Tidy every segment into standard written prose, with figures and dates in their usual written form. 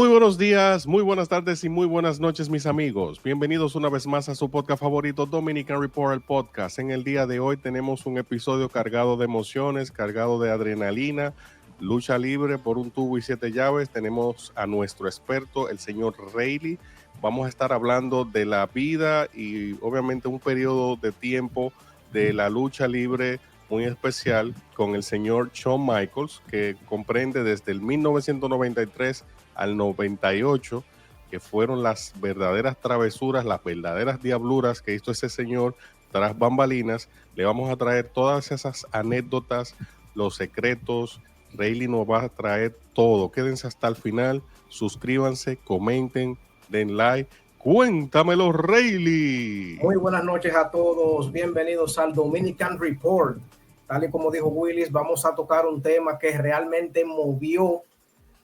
Muy buenos días, muy buenas tardes y muy buenas noches, mis amigos. Bienvenidos una vez más a su podcast favorito, Dominican Report, el podcast. En el día de hoy tenemos un episodio cargado de emociones, cargado de adrenalina, lucha libre por un tubo y 7 llaves. Tenemos a nuestro experto, el señor Rayleigh. Vamos a estar hablando de la vida y obviamente un periodo de tiempo de la lucha libre muy especial con el señor Shawn Michaels, que comprende desde el 1993 al 98, que fueron las verdaderas travesuras, las verdaderas diabluras que hizo ese señor tras bambalinas. Le vamos a traer todas esas anécdotas, los secretos. Rayleigh nos va a traer todo. Quédense hasta el final, suscríbanse, comenten, den like. Cuéntamelo, Rayleigh. Muy buenas noches a todos, bienvenidos al Dominican Report. Tal y como dijo Willis, vamos a tocar un tema que realmente movió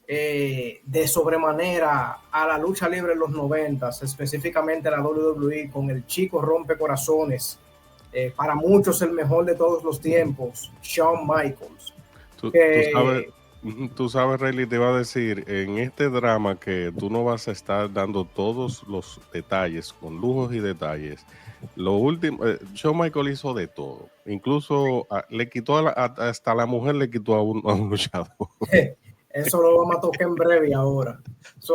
de sobremanera a la lucha libre en los 90, específicamente la WWE, con el chico rompecorazones, para muchos el mejor de todos los tiempos, Shawn Michaels. Tú sabes, Rayleigh, te iba a decir, en este drama que tú no vas a estar dando todos los detalles, con lujos y detalles. Lo último, Shawn Michaels hizo de todo. Incluso le quitó hasta la mujer le quitó a un luchador. Eso lo vamos a tocar en breve ahora.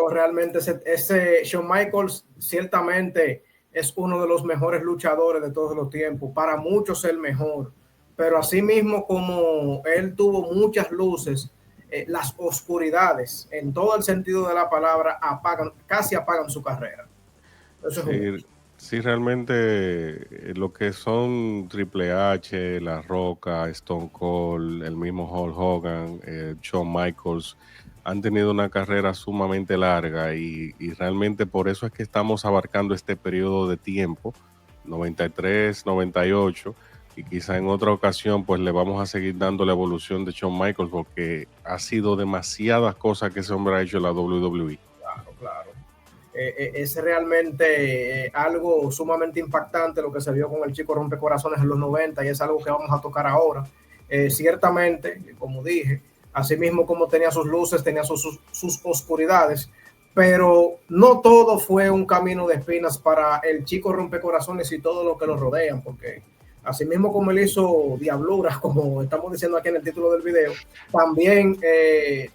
Realmente ese Shawn Michaels ciertamente es uno de los mejores luchadores de todos los tiempos. Para muchos el mejor. Pero así mismo como él tuvo muchas luces, las oscuridades, en todo el sentido de la palabra, casi apagan su carrera. Eso es sí, realmente lo que son Triple H, La Roca, Stone Cold, el mismo Hulk Hogan, Shawn Michaels, han tenido una carrera sumamente larga y realmente por eso es que estamos abarcando este periodo de tiempo, 93, 98, y quizá en otra ocasión pues le vamos a seguir dando la evolución de Shawn Michaels porque ha sido demasiadas cosas que ese hombre ha hecho en la WWE. Claro. Es realmente algo sumamente impactante lo que se vio con el chico rompecorazones en los 90 y es algo que vamos a tocar ahora. Ciertamente, como dije, así mismo como tenía sus luces, tenía sus oscuridades, pero no todo fue un camino de espinas para el chico rompecorazones y todo lo que lo rodean, porque así mismo como él hizo diabluras, como estamos diciendo aquí en el título del video, también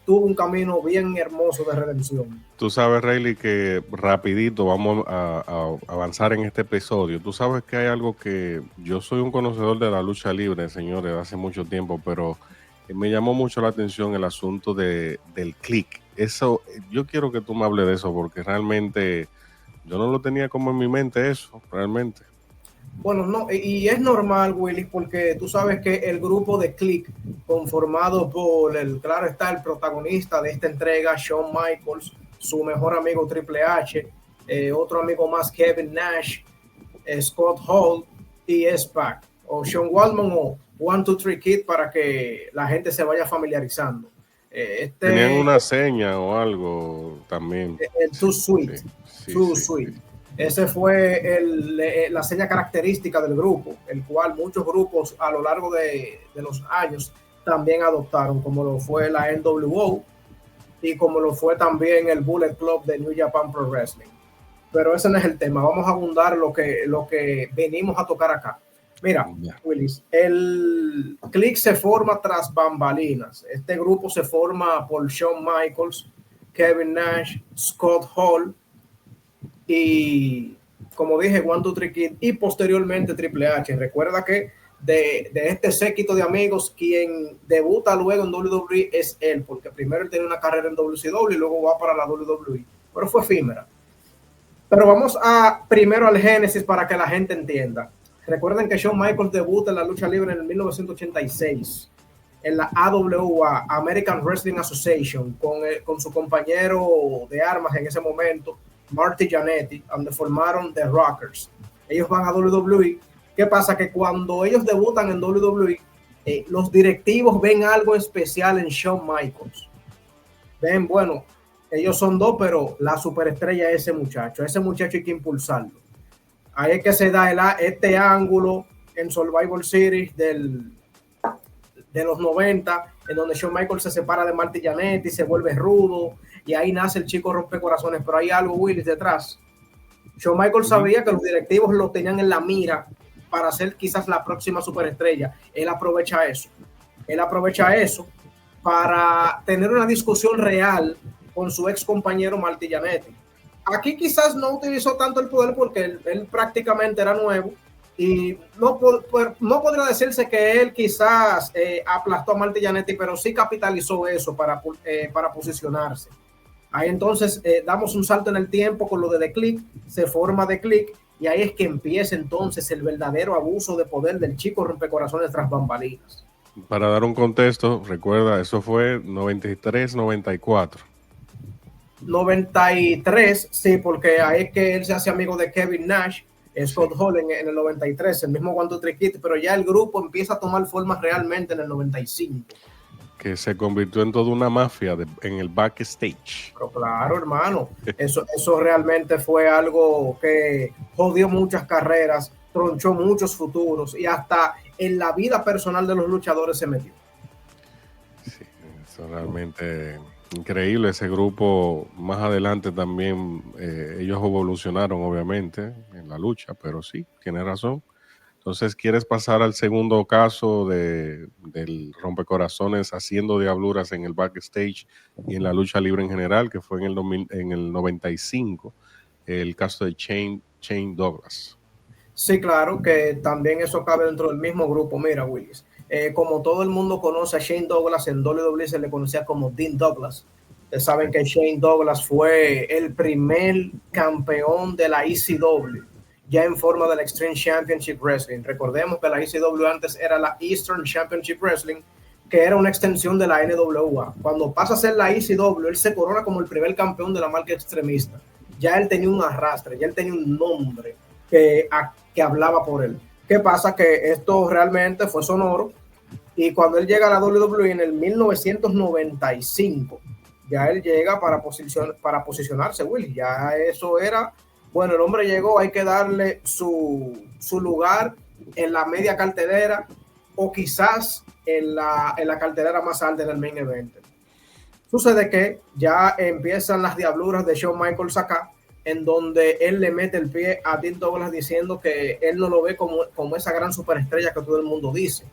tuvo un camino bien hermoso de redención. Tú sabes, Rayleigh, que rapidito vamos a avanzar en este episodio. Tú sabes que hay algo que yo soy un conocedor de la lucha libre, señores, de hace mucho tiempo, pero me llamó mucho la atención el asunto del click. Eso, yo quiero que tú me hables de eso porque realmente yo no lo tenía como en mi mente eso, realmente. Bueno, no, y es normal, Willy, porque tú sabes que el grupo de Click, conformado por claro está, el protagonista de esta entrega, Shawn Michaels, su mejor amigo Triple H, otro amigo más, Kevin Nash, Scott Hall y S-Pac, o Sean Waltman, o 1, 2, 3 Kid, para que la gente se vaya familiarizando. Tenían una seña o algo también. El Too Sweet. Too Sweet. Sí. Ese fue la seña característica del grupo, el cual muchos grupos a lo largo de los años también adoptaron, como lo fue la NWO y como lo fue también el Bullet Club de New Japan Pro Wrestling. Pero ese no es el tema, vamos a abundar lo que venimos a tocar acá. Mira, Willis, el Click se forma tras bambalinas. Este grupo se forma por Shawn Michaels, Kevin Nash, Scott Hall y, como dije, 1, 2, 3 Kid y posteriormente Triple H. Recuerda que de este séquito de amigos, quien debuta luego en WWE es él, porque primero él tiene una carrera en WCW y luego va para la WWE, pero fue efímera. Pero vamos primero al génesis para que la gente entienda. Recuerden que Shawn Michaels debuta en la lucha libre en el 1986 en la AWA, American Wrestling Association, con su compañero de armas en ese momento, Marty Jannetty, donde formaron The Rockers. Ellos van a WWE. ¿Qué pasa? Que cuando ellos debutan en WWE, los directivos ven algo especial en Shawn Michaels. Ven, bueno, ellos son dos, pero la superestrella es ese muchacho. Ese muchacho hay que impulsarlo. Ahí es que se da este ángulo en Survivor Series de los 90, en donde Shawn Michaels se separa de Marty Jannetty, se vuelve rudo, y ahí nace el chico rompecorazones, pero hay algo, Willis, detrás. Shawn Michaels sabía que los directivos lo tenían en la mira para ser quizás la próxima superestrella. Él aprovecha eso para tener una discusión real con su ex compañero Marty Jannetty. Aquí quizás no utilizó tanto el poder porque él prácticamente era nuevo y no podría decirse que él quizás aplastó a Marty Jannetty, pero sí capitalizó eso para posicionarse. Ahí entonces damos un salto en el tiempo con lo de The Click, se forma The Click y ahí es que empieza entonces el verdadero abuso de poder del chico rompecorazones tras bambalinas. Para dar un contexto, recuerda, eso fue 93-94. 93, sí, porque ahí es que él se hace amigo de Kevin Nash, Scott Hall en el 93, el mismo One Two Three Kid, pero ya el grupo empieza a tomar forma realmente en el 95. Que se convirtió en toda una mafia en el backstage. Pero claro, hermano, eso realmente fue algo que jodió muchas carreras, tronchó muchos futuros y hasta en la vida personal de los luchadores se metió. Sí, eso realmente increíble. Ese grupo más adelante también, ellos evolucionaron obviamente en la lucha, pero sí, tiene razón. Entonces, ¿quieres pasar al segundo caso del rompecorazones haciendo diabluras en el backstage y en la lucha libre en general, que fue en el 95, el caso de Shane Douglas? Sí, claro, que también eso cabe dentro del mismo grupo. Mira, Willis, como todo el mundo conoce a Shane Douglas, en WWE se le conocía como Dean Douglas. Ustedes saben que Shane Douglas fue el primer campeón de la ECW, ya en forma del Extreme Championship Wrestling. Recordemos que la ECW antes era la Eastern Championship Wrestling, que era una extensión de la NWA. Cuando pasa a ser la ECW, él se corona como el primer campeón de la marca extremista. Ya él tenía un arrastre, ya él tenía un nombre que hablaba por él. ¿Qué pasa? Que esto realmente fue sonoro y cuando él llega a la WWE en el 1995, ya él llega para posicionarse, Will. Ya eso era, bueno, el hombre llegó, hay que darle su lugar en la media cartelera o quizás en la cartelera más alta en el main event. Sucede que ya empiezan las diabluras de Shawn Michaels acá, en donde él le mete el pie a Dean Douglas diciendo que él no lo ve como esa gran superestrella que todo el mundo dice.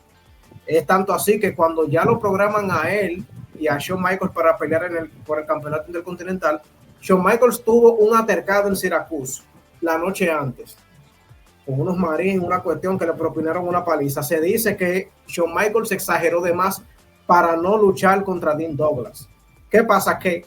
Es tanto así que cuando ya lo programan a él y a Shawn Michaels para pelear por el campeonato intercontinental, Shawn Michaels tuvo un altercado en Syracuse la noche antes con unos marines, una cuestión que le propinaron una paliza. Se dice que Shawn Michaels exageró de más para no luchar contra Dean Douglas. ¿Qué pasa? Que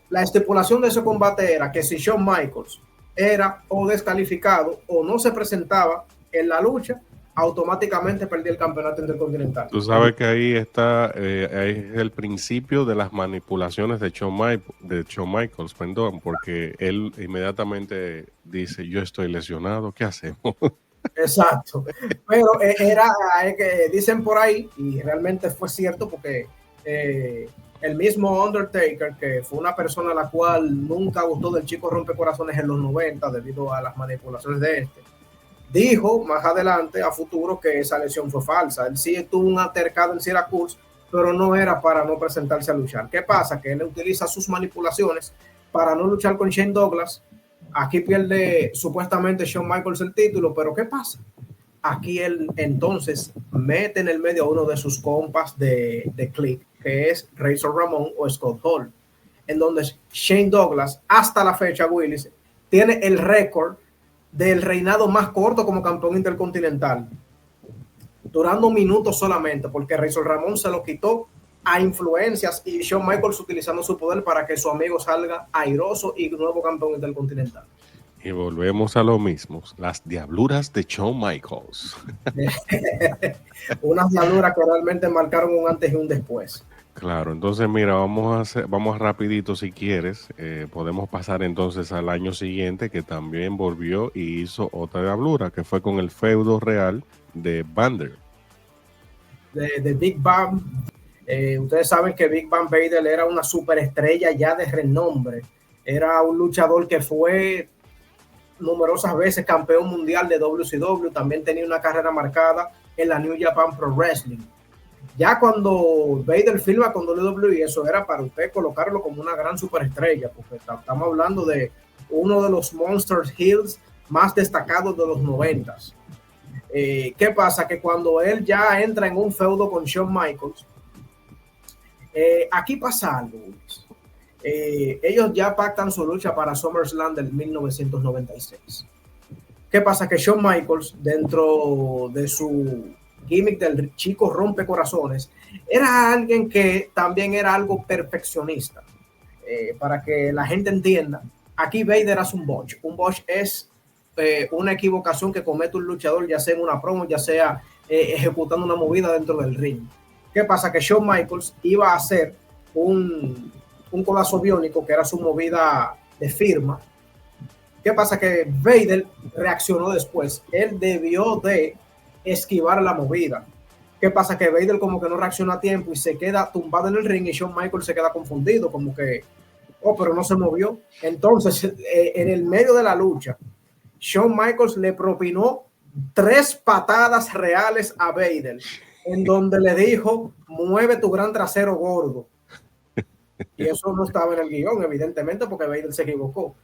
la estipulación de ese combate era que si Shawn Michaels era o descalificado o no se presentaba en la lucha, automáticamente perdía el campeonato intercontinental. Tú sabes que ahí está ahí es el principio de las manipulaciones de Shawn Michaels, perdón, porque él inmediatamente dice, yo estoy lesionado, ¿qué hacemos? Exacto, pero era que dicen por ahí, y realmente fue cierto porque el mismo Undertaker, que fue una persona a la cual nunca gustó del chico rompecorazones en los 90 debido a las manipulaciones de este, dijo más adelante, a futuro, que esa lesión fue falsa. Él sí tuvo un altercado en Syracuse, pero no era para no presentarse a luchar. ¿Qué pasa? Que él utiliza sus manipulaciones para no luchar con Shane Douglas. Aquí pierde supuestamente Shawn Michaels el título, pero ¿qué pasa? Aquí él entonces mete en el medio a uno de sus compas de Click, que es Razor Ramon o Scott Hall, en donde Shane Douglas, hasta la fecha, Willis, tiene el récord del reinado más corto como campeón intercontinental, durando minutos solamente, porque Razor Ramon se lo quitó a influencias y Shawn Michaels utilizando su poder para que su amigo salga airoso y nuevo campeón intercontinental. Y volvemos a lo mismo, las diabluras de Shawn Michaels. Unas diabluras que realmente marcaron un antes y un después. Claro, entonces mira, vamos rapidito si quieres, podemos pasar entonces al año siguiente que también volvió y hizo otra diablura, que fue con el feudo real de Vader. De Big Bang. Ustedes saben que Big Bang Vader era una superestrella ya de renombre, era un luchador que fue numerosas veces campeón mundial de WCW, también tenía una carrera marcada en la New Japan Pro Wrestling. Ya cuando Vader firma con WWE, eso era para usted colocarlo como una gran superestrella, porque estamos hablando de uno de los Monster Heels más destacados de los 90s. ¿Qué pasa? Que cuando él ya entra en un feudo con Shawn Michaels, aquí pasa algo, Luis. Ellos ya pactan su lucha para SummerSlam del 1996. ¿Qué pasa? Que Shawn Michaels, dentro de su gimmick del chico rompecorazones, era alguien que también era algo perfeccionista. Para que la gente entienda, aquí Vader hace un botch. Un botch es una equivocación que comete un luchador, ya sea en una promo, ya sea ejecutando una movida dentro del ring. ¿Qué pasa? Que Shawn Michaels iba a hacer un colazo biónico, que era su movida de firma. ¿Qué pasa? Que Vader reaccionó después. Él debió de esquivar la movida. ¿Qué pasa? Que Vader como que no reacciona a tiempo y se queda tumbado en el ring, y Shawn Michaels se queda confundido, como que, oh, pero no se movió. Entonces, en el medio de la lucha, Shawn Michaels le propinó 3 patadas reales a Vader, en donde le dijo, mueve tu gran trasero gordo. Y eso no estaba en el guión, evidentemente, porque Vader se equivocó.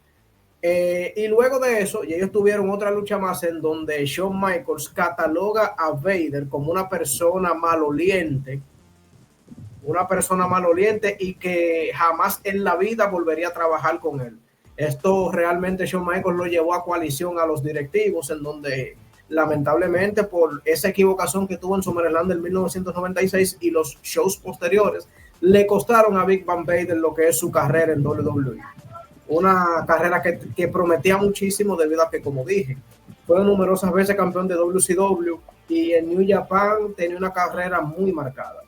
Y luego de eso, y ellos tuvieron otra lucha más en donde Shawn Michaels cataloga a Vader como una persona maloliente y que jamás en la vida volvería a trabajar con él. Esto realmente Shawn Michaels lo llevó a coalición a los directivos, en donde lamentablemente por esa equivocación que tuvo en SummerSlam del 1996 y los shows posteriores, le costaron a Big Van Vader lo que es su carrera en WWE. Una carrera que prometía muchísimo, debido a que, como dije, fue numerosas veces campeón de WCW y en New Japan tenía una carrera muy marcada.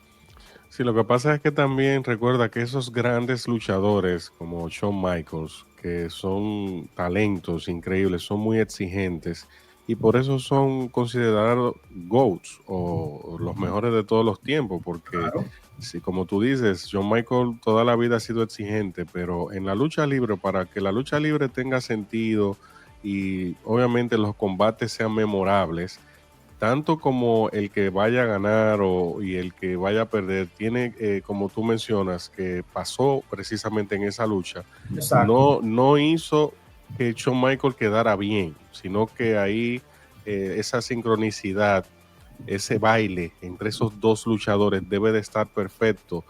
Sí, lo que pasa es que también recuerda que esos grandes luchadores como Shawn Michaels, que son talentos increíbles, son muy exigentes y por eso son considerados GOATs o los mejores de todos los tiempos, porque Claro. sí, como tú dices, Shawn Michaels toda la vida ha sido exigente, pero en la lucha libre, para que la lucha libre tenga sentido y obviamente los combates sean memorables, tanto como el que vaya a ganar y el que vaya a perder, tiene, como tú mencionas, que pasó precisamente en esa lucha, Exacto. no hizo que Shawn Michaels quedara bien, sino que ahí esa sincronicidad, ese baile entre esos dos luchadores debe de estar perfecto.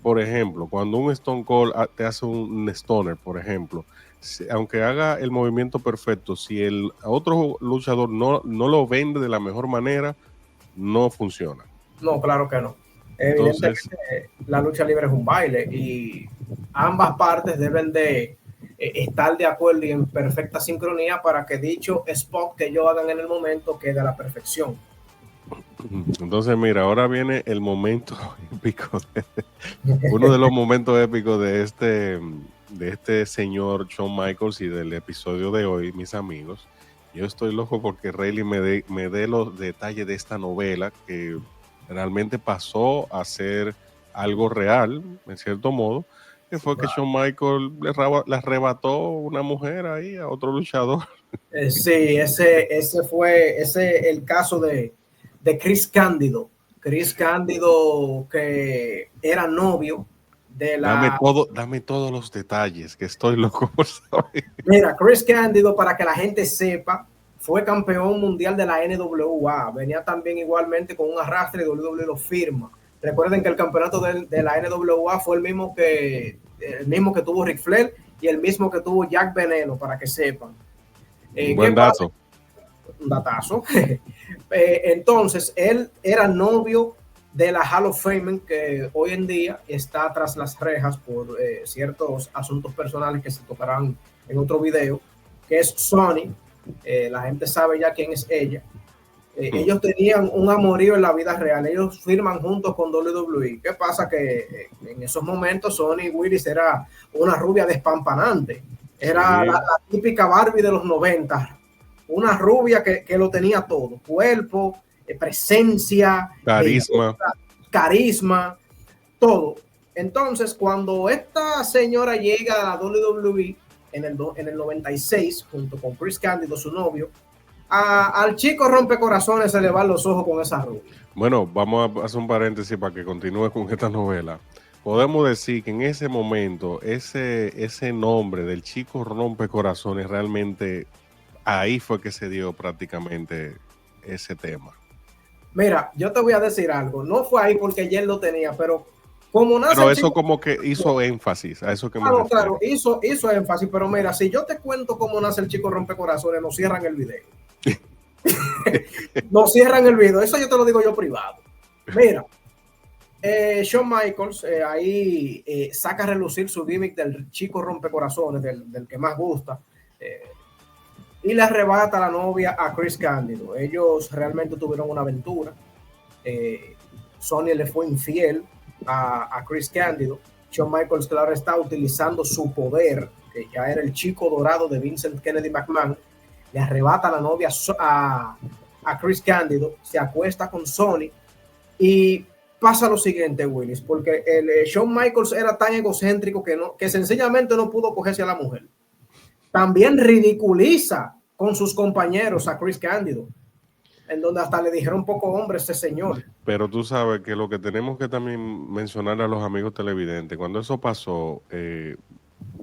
Por ejemplo, cuando un Stone Cold te hace un Stoner, por ejemplo, aunque haga el movimiento perfecto, si el otro luchador no lo vende de la mejor manera, no funciona. No, claro que no. Entonces, Evidentemente, la lucha libre es un baile y ambas partes deben de estar de acuerdo y en perfecta sincronía para que dicho spot que ellos hagan en el momento quede a la perfección. mira, ahora viene el momento épico, uno de los momentos épicos de este señor Shawn Michaels y del episodio de hoy, mis amigos. Yo estoy loco porque Rayleigh me dé los detalles de esta novela que realmente pasó a ser algo real, en cierto modo, que fue que Shawn Michaels le arrebató una mujer ahí a otro luchador. Sí, ese fue el caso de Chris Cándido. Chris Cándido, que era novio de la... Dame todos los detalles, que estoy loco por saber. Mira, Chris Cándido, para que la gente sepa, fue campeón mundial de la NWA. Venía también igualmente con un arrastre y WWE lo firma. Recuerden que el campeonato de la NWA fue el mismo que tuvo Ric Flair y el mismo que tuvo Jack Veneno, para que sepan. Buen dato. Un datazo. Entonces, él era novio de la Hall of Fame, que hoy en día está tras las rejas por ciertos asuntos personales que se tocarán en otro video, que es Sony. La gente sabe ya quién es ella. Ellos tenían un amorío en la vida real. Ellos firman juntos con WWE. ¿Qué pasa? Que en esos momentos Sony Willis era una rubia despampanante. Era Sí. la típica Barbie de los 90. Una rubia que lo tenía todo. Cuerpo, presencia, Carisma. belleza, carisma, todo. Entonces, cuando esta señora llega a la WWE en el 96, junto con Chris Cándido, su novio, al chico rompecorazones se le van los ojos con esa rubia. Bueno, vamos a hacer un paréntesis para que continúe con esta novela. Podemos decir que en ese momento, ese nombre del chico rompecorazones, realmente ahí fue que se dio prácticamente ese tema. Mira, yo te voy a decir algo. No fue ahí porque ya él lo tenía, pero como nace. Pero eso como que hizo énfasis a eso que me refiero. Claro, hizo énfasis. Pero mira, si yo te cuento cómo nace el chico rompecorazones, nos cierran el video. Nos cierran el video. Eso yo te lo digo yo privado. Mira, Shawn Michaels ahí saca a relucir su gimmick del chico rompecorazones, del que más gusta. Y le arrebata a la novia a Chris Candido. Ellos realmente tuvieron una aventura. Sonya le fue infiel a Chris Candido. Shawn Michaels, claro, está utilizando su poder, que ya era el chico dorado de Vincent Kennedy McMahon. Le arrebata a la novia a Chris Candido, se acuesta con Sonya y pasa lo siguiente, Willis, porque Shawn Michaels era tan egocéntrico que sencillamente no pudo cogerse a la mujer. También ridiculiza con sus compañeros a Chris Candido, en donde hasta le dijeron poco hombre ese señor. Pero tú sabes que lo que tenemos que también mencionar a los amigos televidentes, cuando eso pasó,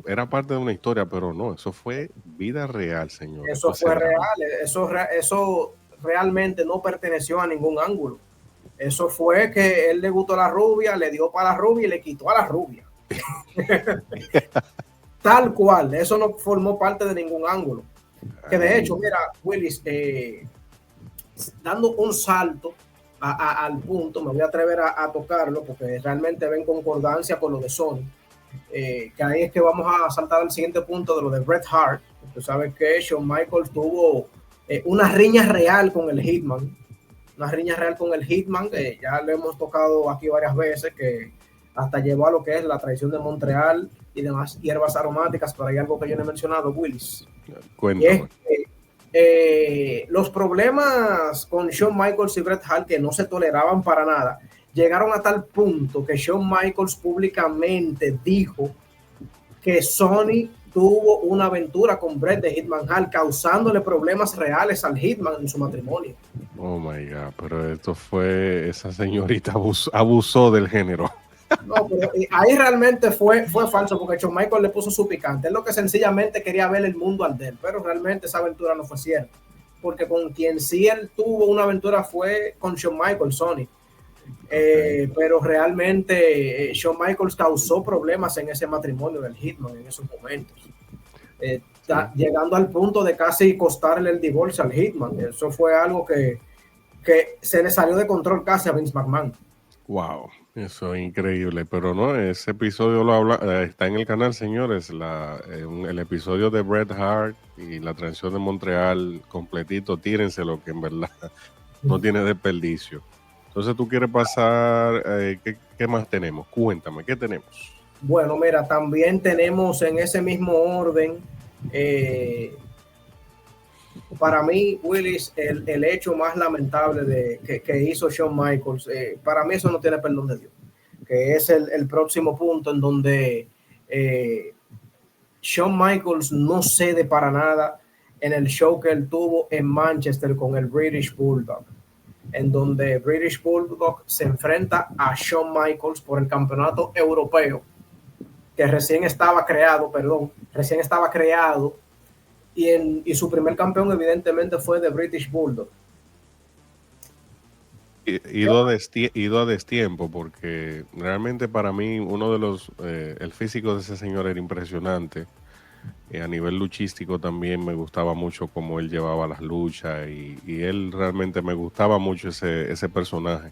era parte de una historia, pero no, eso fue vida real, señor. Eso fue real, eso realmente no perteneció a ningún ángulo. Eso fue que él le gustó a la rubia, le dio para la rubia y le quitó a la rubia. Tal cual, eso no formó parte de ningún ángulo. Que de hecho, mira, Willis, dando un salto al punto, me voy a atrever a tocarlo porque realmente ven concordancia con lo de Sony. Que ahí es que vamos a saltar al siguiente punto de lo de Bret Hart. Tú sabes que Shawn Michaels tuvo una riña real con el Hitman. Una riña real con el Hitman, que ya lo hemos tocado aquí varias veces, que hasta llevó a lo que es la traición de Montreal y demás hierbas aromáticas, pero hay algo que yo no he mencionado, Willis. Cuéntame. Los problemas con Shawn Michaels y Bret Hart, que no se toleraban para nada, llegaron a tal punto que Shawn Michaels públicamente dijo que Sony tuvo una aventura con Bret de Hitman Hart, causándole problemas reales al Hitman en su matrimonio. Oh my God, pero esto fue, esa señorita abusó del género. No, pero ahí realmente fue falso, porque Shawn Michaels le puso su picante. Es lo que sencillamente quería ver el mundo al de él, pero realmente esa aventura no fue cierta, porque con quien sí él tuvo una aventura fue con Shawn Michaels, Sony. Pero realmente Shawn Michaels causó problemas en ese matrimonio del Hitman en esos momentos, llegando al punto de casi costarle el divorcio al Hitman. Eso fue algo que se le salió de control casi a Vince McMahon. Wow, eso es increíble, pero no, ese episodio está en el canal, señores, el episodio de Bret Hart y la transición de Montreal completito, tírenselo, que en verdad no tiene desperdicio. Entonces tú quieres pasar, ¿qué más tenemos? Cuéntame, ¿qué tenemos? Bueno, mira, también tenemos en ese mismo orden, para mí, Willis, el hecho más lamentable que hizo Shawn Michaels, para mí eso no tiene perdón de Dios, que es el próximo punto en donde Shawn Michaels no cede para nada en el show que él tuvo en Manchester con el British Bulldog, en donde British Bulldog se enfrenta a Shawn Michaels por el campeonato europeo, que recién estaba creado, y su primer campeón evidentemente fue de British Bulldog. Ido a destiempo, porque realmente para mí el físico de ese señor era impresionante. A nivel luchístico también me gustaba mucho cómo él llevaba las luchas y él realmente me gustaba mucho ese personaje.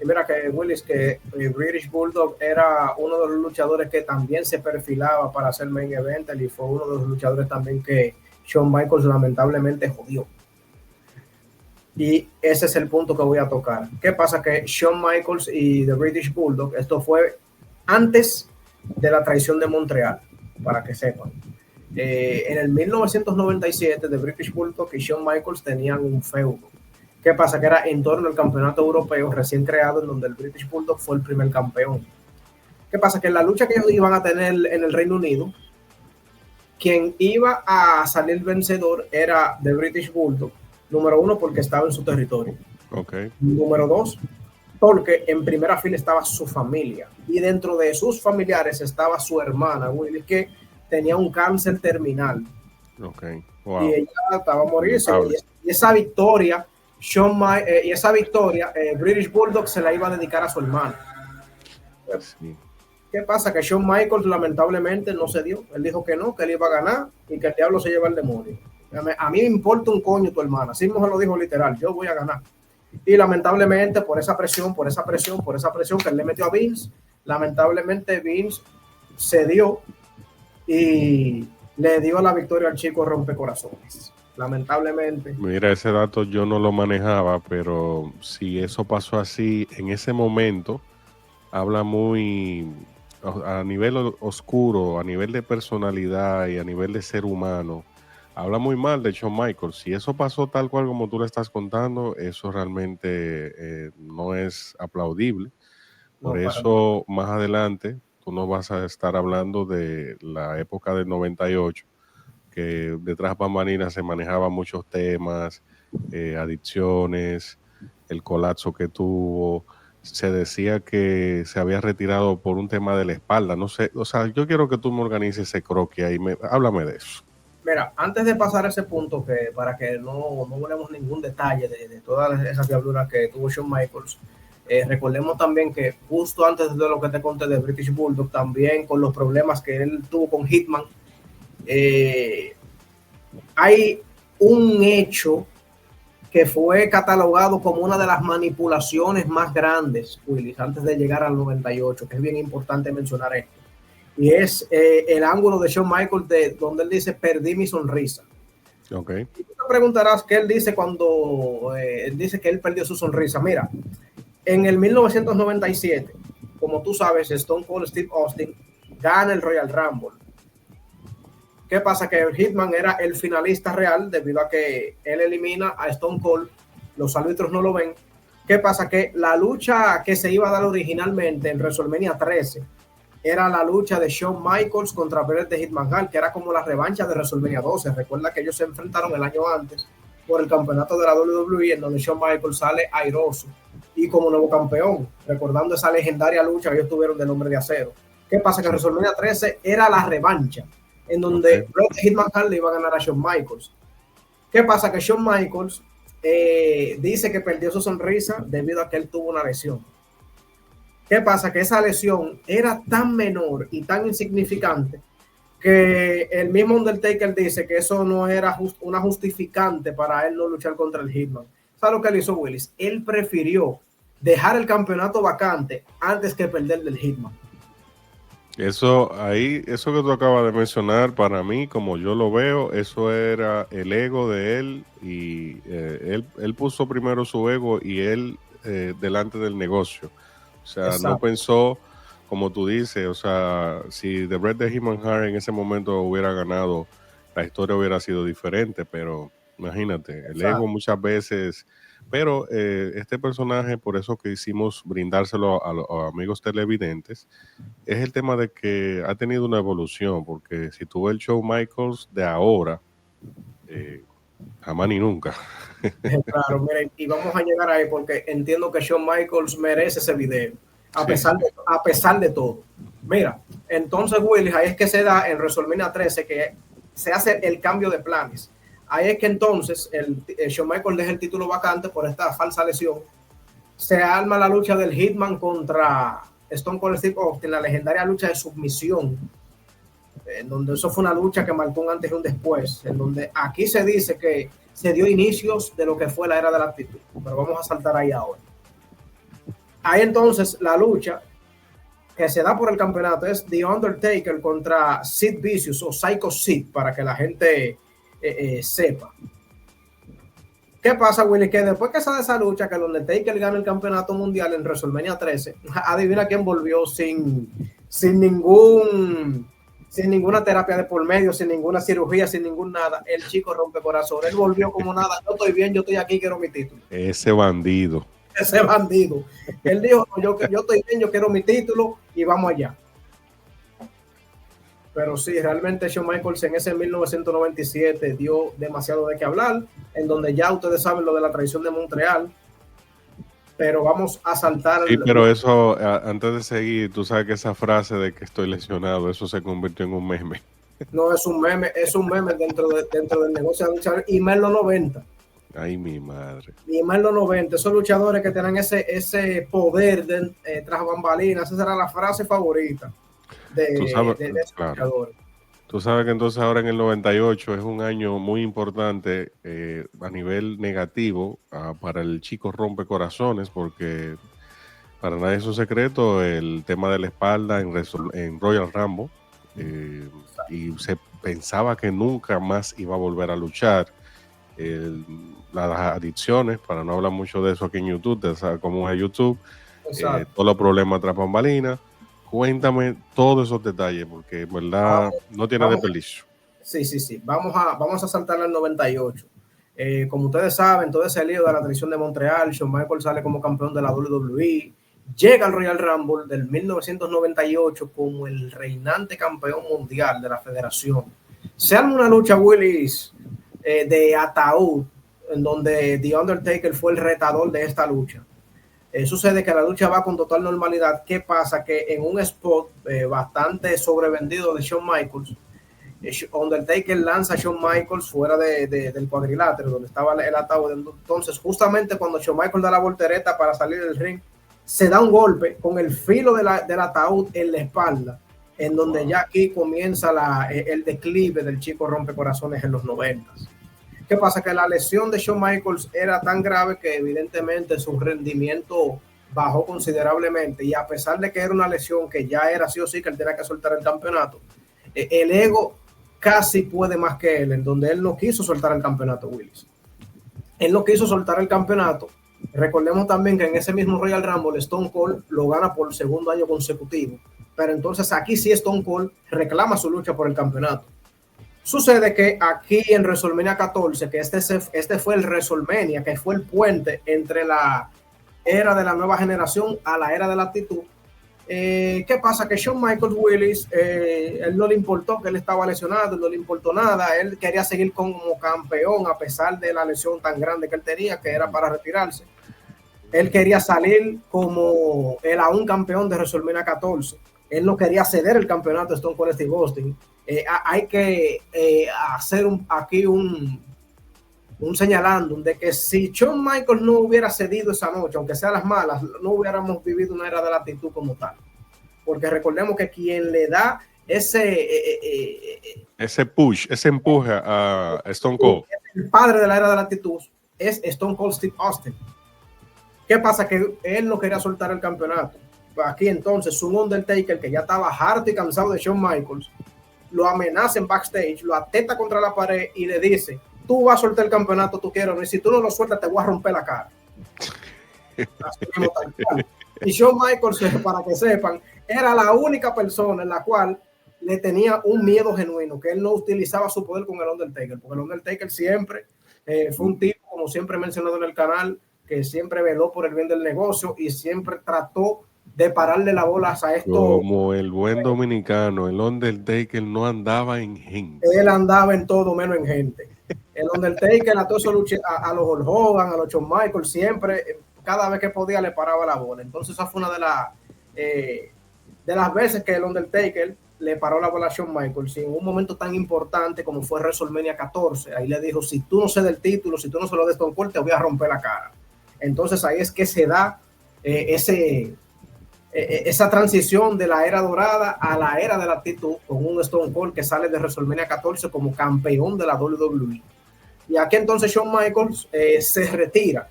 Y mira que Willis, que British Bulldog era uno de los luchadores que también se perfilaba para hacer main event, y fue uno de los luchadores también que Shawn Michaels lamentablemente jodió. Y ese es el punto que voy a tocar. ¿Qué pasa? Que Shawn Michaels y The British Bulldog, esto fue antes de la traición de Montreal, para que sepan. En el 1997, The British Bulldog y Shawn Michaels tenían un feudo. ¿Qué pasa? Que era en torno al campeonato europeo recién creado, en donde el British Bulldog fue el primer campeón. ¿Qué pasa? Que en la lucha que ellos iban a tener en el Reino Unido, quien iba a salir vencedor era The British Bulldog, número 1, porque estaba en su territorio. Okay. Número 2, porque en primera fila estaba su familia y dentro de sus familiares estaba su hermana Willy, que tenía un cáncer terminal. Okay. Wow. Y ella estaba a morirse. Y esa victoria, British Bulldog se la iba a dedicar a su hermano. Sí. ¿Qué pasa? Que Shawn Michaels lamentablemente no se dio. Él dijo que no, que él iba a ganar y que el diablo se lleva el demonio. A mí me importa un coño tu hermana. Así mismo lo dijo literal, yo voy a ganar. Y lamentablemente por esa presión que él le metió a Vince, lamentablemente Vince cedió y le dio la victoria al chico rompecorazones. Lamentablemente. Mira, ese dato yo no lo manejaba, pero si eso pasó así en ese momento, habla muy a nivel oscuro, a nivel de personalidad y a nivel de ser humano. Habla muy mal de Shawn Michaels. Si eso pasó tal cual como tú le estás contando, eso realmente no es aplaudible. Por eso, más adelante, tú nos vas a estar hablando de la época del 98, que detrás de bambalinas se manejaban muchos temas, adicciones, el colapso que tuvo. Se decía que se había retirado por un tema de la espalda. No sé, o sea, yo quiero que tú me organices ese croquis ahí. Háblame de eso. Mira, antes de pasar a ese punto, que para que no volvamos ningún detalle de todas esas diabluras que tuvo Shawn Michaels, recordemos también que justo antes de lo que te conté de British Bulldog, también con los problemas que él tuvo con Hitman, hay un hecho que fue catalogado como una de las manipulaciones más grandes, Willis, antes de llegar al 98, que es bien importante mencionar esto. Y es el ángulo de Shawn Michaels donde él dice, perdí mi sonrisa. Okay. Y tú te preguntarás qué él dice cuando él dice que él perdió su sonrisa. Mira, en el 1997, como tú sabes, Stone Cold Steve Austin gana el Royal Rumble. ¿Qué pasa? Que el Hitman era el finalista real debido a que él elimina a Stone Cold, los árbitros no lo ven. ¿Qué pasa? Que la lucha que se iba a dar originalmente en WrestleMania 13 era la lucha de Shawn Michaels contra Bret the Hitman Hart, que era como la revancha de WrestleMania 12. Recuerda que ellos se enfrentaron el año antes por el campeonato de la WWE, en donde Shawn Michaels sale airoso y como nuevo campeón, recordando esa legendaria lucha que ellos tuvieron del Hombre de Acero. ¿Qué pasa? Que WrestleMania 13 era la revancha, en donde Bret the Hitman Hart le iba a ganar a Shawn Michaels. ¿Qué pasa? Que Shawn Michaels dice que perdió su sonrisa debido a que él tuvo una lesión. ¿Qué pasa? Que esa lesión era tan menor y tan insignificante que el mismo Undertaker dice que eso no era una justificante para él no luchar contra el Hitman. ¿Sabes lo que él hizo, Willis? Él prefirió dejar el campeonato vacante antes que perder del Hitman. Eso que tú acabas de mencionar, para mí, como yo lo veo, eso era el ego de él y él puso primero su ego y él delante del negocio. O sea, exacto, no pensó, como tú dices, o sea, si The Bret the Hitman Hart en ese momento hubiera ganado, la historia hubiera sido diferente, pero imagínate, exacto, el ego muchas veces. Pero este personaje, por eso que hicimos brindárselo a los amigos televidentes, es el tema de que ha tenido una evolución, porque si tú ves el Shawn Michaels de ahora, jamás ni nunca. Claro, miren, y vamos a llegar ahí porque entiendo que Shawn Michaels merece ese video, a pesar de todo. Mira, entonces, Willis, ahí es que se da en WrestleMania 13 que se hace el cambio de planes. Ahí es que entonces el Shawn Michaels deja el título vacante por esta falsa lesión. Se arma la lucha del Hitman contra Stone Cold Steve Austin, la legendaria lucha de submisión, en donde eso fue una lucha que marcó un antes y un después, en donde aquí se dice que se dio inicios de lo que fue la era de la actitud, pero vamos a saltar ahí ahora. Ahí entonces la lucha que se da por el campeonato es The Undertaker contra Sid Vicious o Psycho Sid, para que la gente sepa. ¿Qué pasa, Willy? Que después que se da esa lucha, que el Undertaker gana el campeonato mundial en WrestleMania 13, adivina quién volvió sin ninguna terapia de por medio, sin ninguna cirugía, sin ningún nada. El chico rompecorazón. Él volvió como nada. Yo estoy bien, yo estoy aquí, quiero mi título. Ese bandido. Él dijo, yo estoy bien, yo quiero mi título y vamos allá. Pero sí, realmente Shawn Michaels en ese 1997 dio demasiado de qué hablar, en donde ya ustedes saben lo de la traición de Montreal, pero vamos a saltar. Sí, pero eso, antes de seguir, tú sabes que esa frase de que estoy lesionado, eso se convirtió en un meme. No es un meme dentro del negocio de luchar, y más en los 90. Ay, mi madre. Y más en los 90, esos luchadores que tienen ese poder tras bambalinas, esa era la frase favorita Tú sabes, de esos claro. luchadores. Tú sabes que entonces ahora en el 98 es un año muy importante a nivel negativo para el chico rompecorazones, porque para nadie es un secreto el tema de la espalda en Royal Rumble, y se pensaba que nunca más iba a volver a luchar. Las adicciones, para no hablar mucho de eso aquí en YouTube, de cómo es YouTube, todos los problemas tras bambalinas. Cuéntame todos esos detalles, porque en verdad no tiene desperdicio. Sí. Vamos a saltar al 98. Como ustedes saben, todo ese lío de la traición de Montreal, Shawn Michaels sale como campeón de la WWE, llega al Royal Rumble del 1998 como el reinante campeón mundial de la federación. Se arma una lucha, Willis, de ataúd, en donde The Undertaker fue el retador de esta lucha. Sucede que la lucha va con total normalidad. ¿Qué pasa? Que en un spot bastante sobrevendido de Shawn Michaels, Undertaker lanza a Shawn Michaels fuera del cuadrilátero donde estaba el ataúd. Entonces, justamente cuando Shawn Michaels da la voltereta para salir del ring, se da un golpe con el filo del ataúd en la espalda, en donde ya aquí comienza el declive del chico rompecorazones en los 90. ¿Qué pasa? Que la lesión de Shawn Michaels era tan grave que evidentemente su rendimiento bajó considerablemente, y a pesar de que era una lesión que ya era sí o sí que él tenía que soltar el campeonato, el ego casi puede más que él, en donde él no quiso soltar el campeonato, Willis. Él no quiso soltar el campeonato. Recordemos también que en ese mismo Royal Rumble Stone Cold lo gana por el segundo año consecutivo, pero entonces aquí sí Stone Cold reclama su lucha por el campeonato. Sucede que aquí en WrestleMania 14, que este fue el WrestleMania, que fue el puente entre la era de la nueva generación a la era de la actitud, ¿qué pasa? Que Shawn Michaels, Willis, él no le importó que él estaba lesionado, no le importó nada, él quería seguir como campeón a pesar de la lesión tan grande que él tenía, que era para retirarse. Él quería salir como el aún campeón de WrestleMania 14. Él no quería ceder el campeonato a Stone Cold Steve Austin. Hay que hacer aquí un señalando de que si Shawn Michaels no hubiera cedido esa noche, aunque sea las malas, no hubiéramos vivido una era de la actitud como tal. Porque recordemos que quien le da ese push, ese empuje a Stone Cold, el padre de la era de la actitud, es Stone Cold Steve Austin. ¿Qué pasa? Que él no quería soltar el campeonato. Aquí entonces un Undertaker que ya estaba harto y cansado de Shawn Michaels lo amenaza en backstage, lo atenta contra la pared y le dice: tú vas a soltar el campeonato, tú quieres, y si tú no lo sueltas te voy a romper la cara. Y Shawn Michaels, para que sepan, era la única persona en la cual le tenía un miedo genuino, que él no utilizaba su poder con el Undertaker, porque el Undertaker siempre fue un tipo, como siempre he mencionado en el canal, que siempre veló por el bien del negocio y siempre trató de pararle la bola a esto. Como el buen dominicano, el Undertaker no andaba en gente. Él andaba en todo menos en gente. El Undertaker a todos a los Hulk Hogan, a los Shawn Michaels, siempre, cada vez que podía le paraba la bola. Entonces esa fue una de las veces que el Undertaker le paró la bola a Shawn Michaels, y en un momento tan importante como fue WrestleMania 14, ahí le dijo: si tú no cedes el título, si tú no se lo des Stone Cold, te voy a romper la cara. Entonces ahí es que se da esa transición de la era dorada a la era de la actitud, con un Stone Cold que sale de WrestleMania 14 como campeón de la WWE. Y aquí entonces Shawn Michaels se retira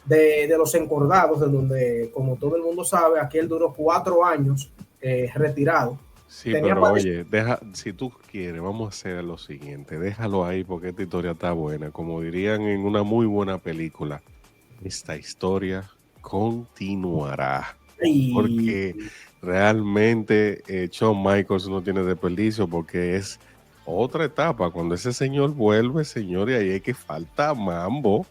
de los encordados, de donde, como todo el mundo sabe, aquí él duró 4 años retirado. Sí, pero oye, si tú quieres, vamos a hacer lo siguiente, déjalo ahí porque esta historia está buena. Como dirían en una muy buena película, esta historia continuará. Porque realmente Shawn Michaels no tiene desperdicio, porque es otra etapa. Cuando ese señor vuelve, señor, y ahí es que falta mambo.